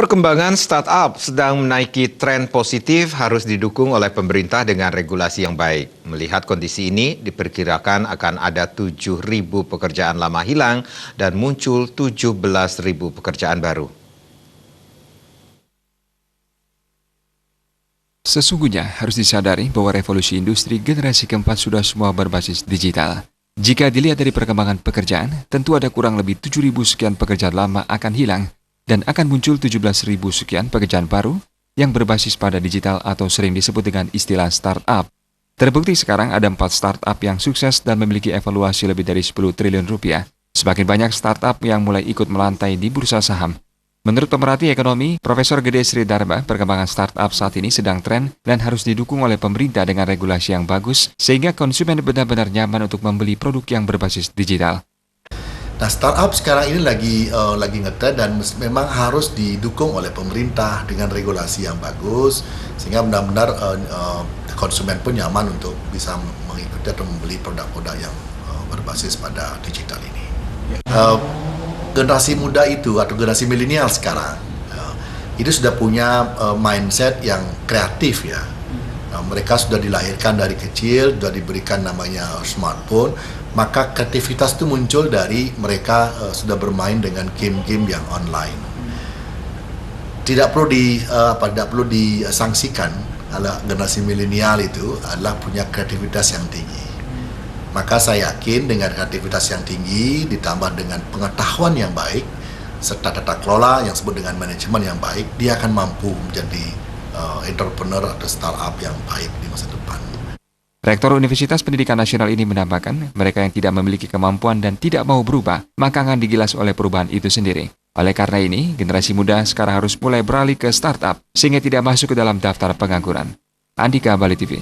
Perkembangan startup sedang menaiki tren positif harus didukung oleh pemerintah dengan regulasi yang baik. Melihat kondisi ini, diperkirakan akan ada 7.000 pekerjaan lama hilang dan muncul 17.000 pekerjaan baru. Sesungguhnya harus disadari bahwa revolusi industri generasi keempat sudah semua berbasis digital. Jika dilihat dari perkembangan pekerjaan, tentu ada kurang lebih 7.000 sekian pekerjaan lama akan hilang dan akan muncul 17.000 sekian pekerjaan baru yang berbasis pada digital atau sering disebut dengan istilah startup. Terbukti sekarang ada 4 startup yang sukses dan memiliki evaluasi lebih dari 10 triliun rupiah. Semakin banyak startup yang mulai ikut melantai di bursa saham. Menurut pemerhati ekonomi, Profesor Gede Sri Dharma, perkembangan startup saat ini sedang tren dan harus didukung oleh pemerintah dengan regulasi yang bagus sehingga konsumen benar-benar nyaman untuk membeli produk yang berbasis digital. Nah, startup sekarang ini lagi ngetren dan memang harus didukung oleh pemerintah dengan regulasi yang bagus sehingga benar-benar konsumen pun nyaman untuk bisa mengikuti atau membeli produk-produk yang berbasis pada digital ini. Generasi muda itu atau generasi milenial sekarang itu sudah punya mindset yang kreatif ya. Mereka sudah dilahirkan dari kecil, sudah diberikan namanya smartphone, maka kreativitas itu muncul dari mereka sudah bermain dengan game-game yang online. Tidak perlu disangsikan, generasi milenial itu adalah punya kreativitas yang tinggi. Maka saya yakin dengan kreativitas yang tinggi ditambah dengan pengetahuan yang baik serta tata kelola yang disebut dengan manajemen yang baik, dia akan mampu menjadi entrepreneur atau startup yang baik di masa depan. Rektor Universitas Pendidikan Nasional ini menambahkan, mereka yang tidak memiliki kemampuan dan tidak mau berubah, maka akan digilas oleh perubahan itu sendiri. Oleh karena ini, generasi muda sekarang harus mulai beralih ke startup, sehingga tidak masuk ke dalam daftar pengangguran. Andika, Bali TV.